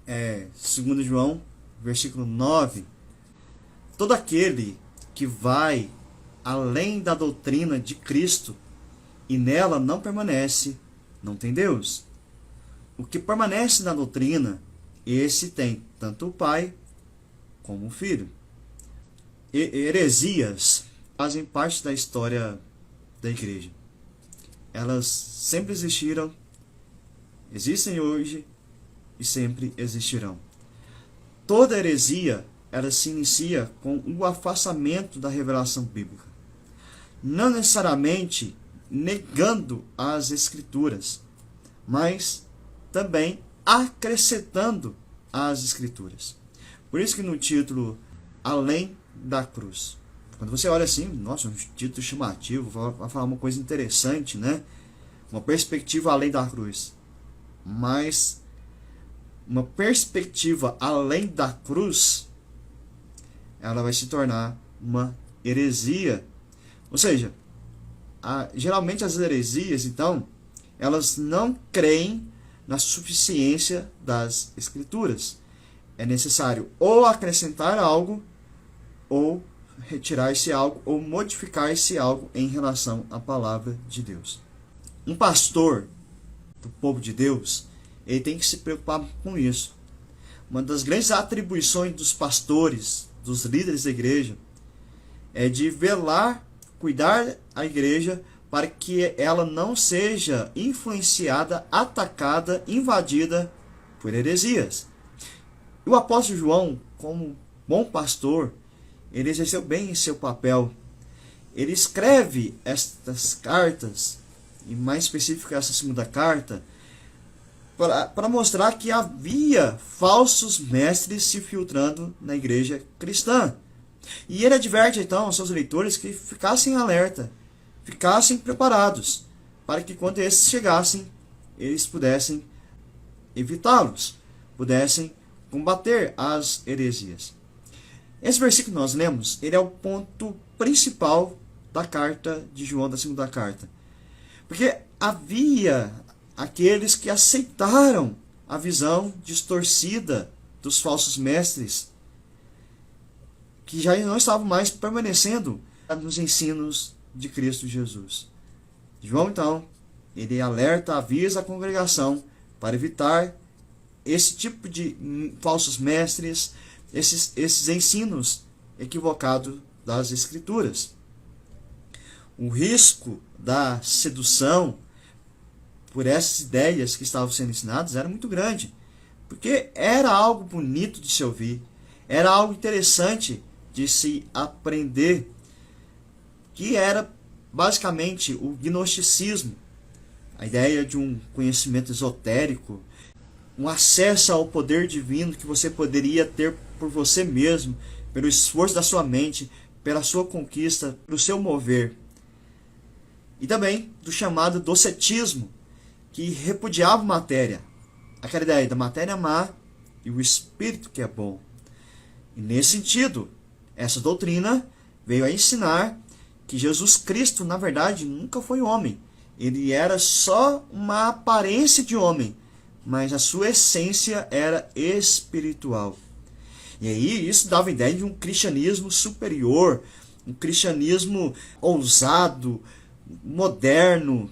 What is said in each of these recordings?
2 João, versículo 9, todo aquele que vai além da doutrina de Cristo e nela não permanece, não tem Deus. O que permanece na doutrina, esse tem tanto o Pai como o Filho. Heresias fazem parte da história da igreja. Elas sempre existiram, existem hoje e sempre existirão. Toda heresia, ela se inicia com o afastamento da revelação bíblica. Não necessariamente negando as escrituras, mas também acrescentando as escrituras. Por isso que no título Além da Cruz, quando você olha assim, nossa, um título chamativo, vai falar uma coisa interessante, né? Uma perspectiva além da cruz. Mas uma perspectiva além da cruz, ela vai se tornar uma heresia. Ou seja, geralmente as heresias, então, elas não creem na suficiência das escrituras. É necessário ou acrescentar algo, ou retirar esse algo, ou modificar esse algo em relação à palavra de Deus. Um pastor do povo de Deus, ele tem que se preocupar com isso. Uma das grandes atribuições dos pastores, dos líderes da igreja, é de velar, cuidar a igreja para que ela não seja influenciada, atacada, invadida por heresias. E o apóstolo João, como bom pastor, ele exerceu bem seu papel. Ele escreve estas cartas, e mais específico essa segunda carta, para mostrar que havia falsos mestres se filtrando na igreja cristã. E ele adverte então aos seus leitores que ficassem alerta, ficassem preparados, para que quando esses chegassem, eles pudessem evitá-los, pudessem combater as heresias. Esse versículo que nós lemos, ele é o ponto principal da carta de João, da segunda carta. Porque havia aqueles que aceitaram a visão distorcida dos falsos mestres, que já não estavam mais permanecendo nos ensinos de Cristo Jesus. João, então, ele alerta, avisa a congregação para evitar esse tipo de falsos mestres, esses ensinos equivocados das Escrituras. O risco da sedução por essas ideias que estavam sendo ensinadas era muito grande, porque era algo bonito de se ouvir, era algo interessante de se aprender, que era basicamente o gnosticismo, a ideia de um conhecimento esotérico, um acesso ao poder divino que você poderia ter por você mesmo, pelo esforço da sua mente, pela sua conquista, pelo seu mover. E também do chamado docetismo, que repudiava a matéria, aquela ideia da matéria má e o espírito que é bom. E nesse sentido, essa doutrina veio a ensinar que Jesus Cristo, na verdade, nunca foi homem. Ele era só uma aparência de homem, mas a sua essência era espiritual. E aí isso dava a ideia de um cristianismo superior, um cristianismo ousado, moderno.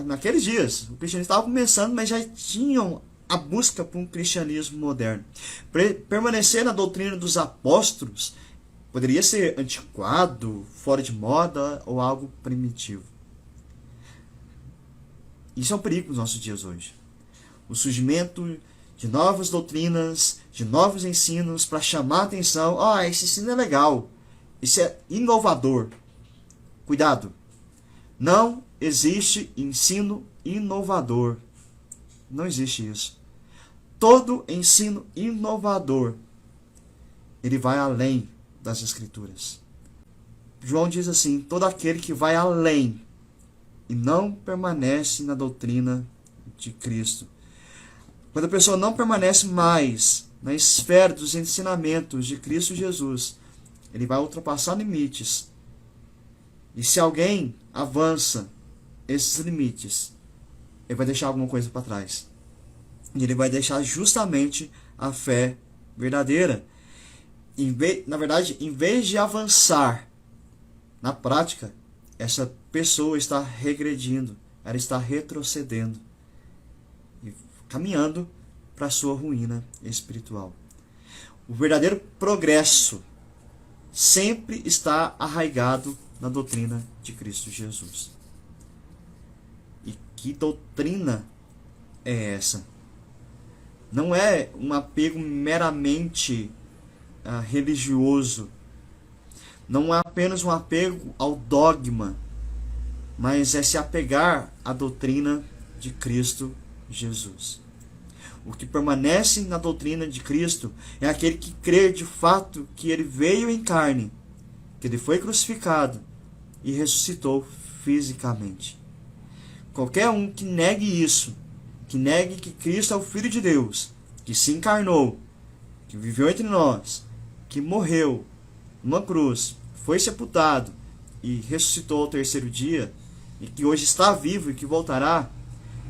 Naqueles dias, o cristianismo estava começando, mas já tinham a busca por um cristianismo moderno. Permanecer na doutrina dos apóstolos poderia ser antiquado, fora de moda ou algo primitivo. Isso é um perigo nos nossos dias hoje. O surgimento de novas doutrinas, de novos ensinos para chamar a atenção. Esse ensino é legal, isso é inovador. Cuidado, não existe ensino inovador. Não existe isso. Todo ensino inovador, ele vai além das Escrituras. João diz assim: todo aquele que vai além e não permanece na doutrina de Cristo. Quando a pessoa não permanece mais na esfera dos ensinamentos de Cristo Jesus, ele vai ultrapassar limites. E se alguém avança esses limites, ele vai deixar alguma coisa para trás. E ele vai deixar justamente a fé verdadeira. Na verdade, em vez de avançar na prática, essa pessoa está regredindo, ela está retrocedendo e caminhando para a sua ruína espiritual. O verdadeiro progresso sempre está arraigado na doutrina de Cristo Jesus. E que doutrina é essa? Não é um apego meramente religioso. Não é apenas um apego ao dogma, mas é se apegar à doutrina de Cristo Jesus. O que permanece na doutrina de Cristo é aquele que crê de fato que ele veio em carne, que ele foi crucificado e ressuscitou fisicamente. Qualquer um que negue isso, que negue que Cristo é o Filho de Deus, que se encarnou, que viveu entre nós, que morreu numa cruz, foi sepultado e ressuscitou ao terceiro dia, e que hoje está vivo e que voltará,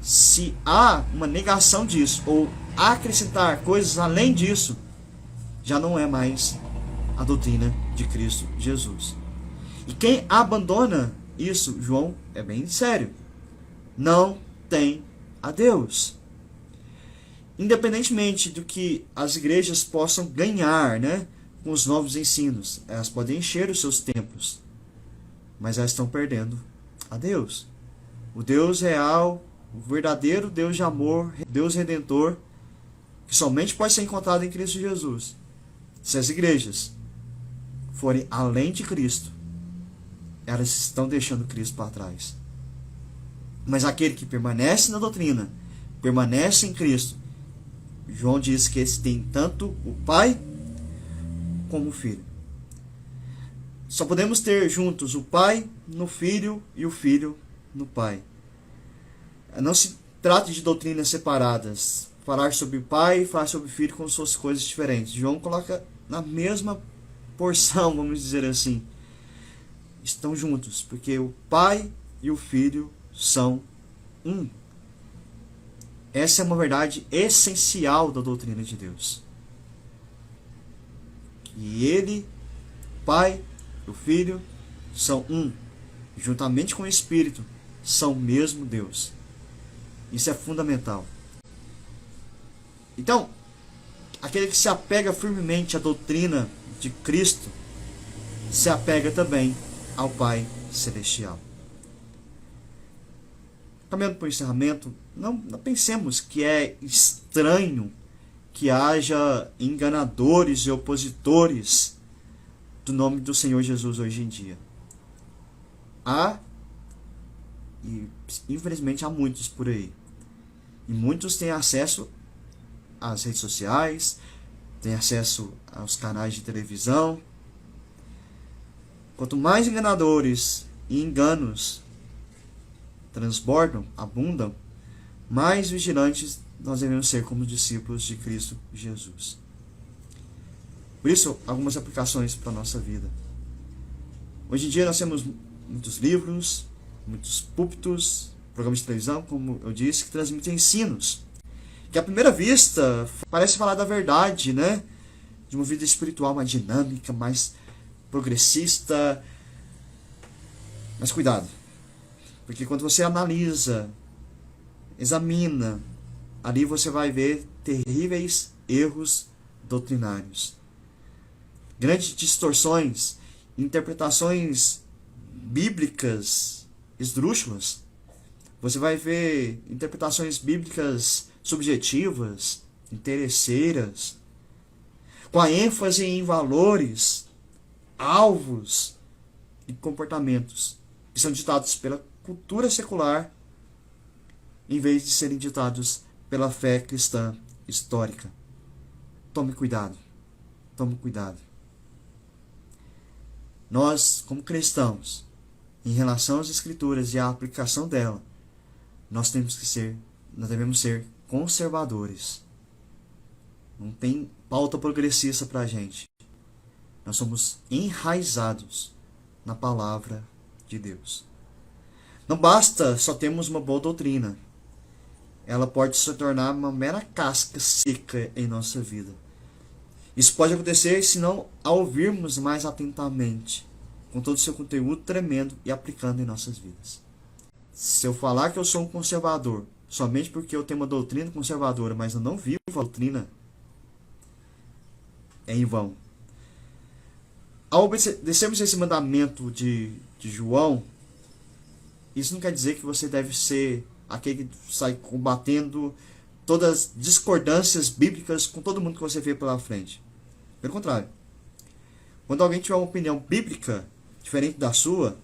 se há uma negação disso, ou acrescentar coisas além disso, já não é mais a doutrina de Cristo Jesus. E quem abandona isso, João, é bem sério, não tem a Deus. Independentemente do que as igrejas possam ganhar, né, com os novos ensinos, elas podem encher os seus templos, mas elas estão perdendo a Deus. O Deus real, o verdadeiro Deus de amor, Deus redentor, que somente pode ser encontrado em Cristo Jesus. Se as igrejas forem além de Cristo, elas estão deixando Cristo para trás. Mas aquele que permanece na doutrina, permanece em Cristo, João diz que esse tem tanto o Pai como o Filho. Só podemos ter juntos o Pai no Filho e o Filho no Pai. Não se trata de doutrinas separadas. Falar sobre o Pai e falar sobre o Filho como se fossem coisas diferentes. João coloca na mesma porção, vamos dizer assim. Estão juntos, porque o Pai e o Filho são um. Essa é uma verdade essencial da doutrina de Deus. Que ele, o Pai e o Filho são um. Juntamente com o Espírito, são o mesmo Deus. Isso é fundamental. Então, aquele que se apega firmemente à doutrina de Cristo, se apega também ao Pai Celestial. Caminhando para o encerramento, não pensemos que é estranho que haja enganadores e opositores do nome do Senhor Jesus hoje em dia. Há, e infelizmente há muitos por aí. E muitos têm acesso às redes sociais, têm acesso aos canais de televisão. Quanto mais enganadores e enganos transbordam, abundam, mais vigilantes nós devemos ser como discípulos de Cristo Jesus. Por isso, algumas aplicações para a nossa vida. Hoje em dia nós temos muitos livros, muitos púlpitos, programas de televisão, como eu disse, que transmitem ensinos, que à primeira vista parece falar da verdade, né? De uma vida espiritual mais dinâmica, mais progressista. Mas cuidado, porque quando você analisa, examina, ali você vai ver terríveis erros doutrinários, grandes distorções, interpretações bíblicas esdrúxulas. Você vai ver interpretações bíblicas subjetivas, interesseiras, com a ênfase em valores, alvos e comportamentos que são ditados pela cultura secular, em vez de serem ditados pela fé cristã histórica. Tome cuidado. Tome cuidado. Nós, como cristãos, em relação às Escrituras e à aplicação dela, nós devemos ser conservadores. Não tem pauta progressista para a gente. Nós somos enraizados na palavra de Deus. Não basta só termos uma boa doutrina. ela pode se tornar uma mera casca seca em nossa vida. Isso pode acontecer se não a ouvirmos mais atentamente, com todo o seu conteúdo tremendo e aplicando em nossas vidas. Se eu falar que eu sou um conservador, somente porque eu tenho uma doutrina conservadora, mas eu não vivo a doutrina, é em vão. Ao obedecermos esse mandamento de João, isso não quer dizer que você deve ser aquele que sai combatendo todas as discordâncias bíblicas com todo mundo que você vê pela frente. Pelo contrário. Quando alguém tiver uma opinião bíblica diferente da sua,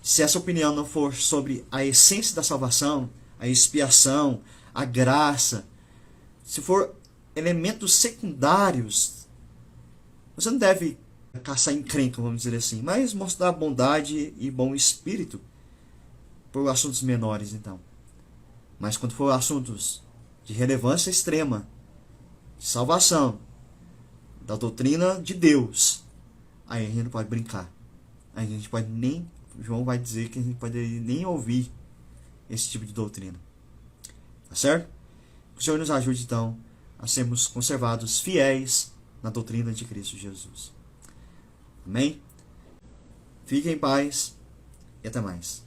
se essa opinião não for sobre a essência da salvação, a expiação, a graça, se for elementos secundários, você não deve caçar encrenca, vamos dizer assim, mas mostrar bondade e bom espírito por assuntos menores, então. Mas quando for assuntos de relevância extrema, de salvação, da doutrina de Deus, aí a gente não pode brincar. Aí a gente pode nem, João vai dizer que a gente pode nem ouvir esse tipo de doutrina. Tá certo? Que o Senhor nos ajude, então, a sermos conservados fiéis na doutrina de Cristo Jesus. Amém? Fiquem em paz e até mais.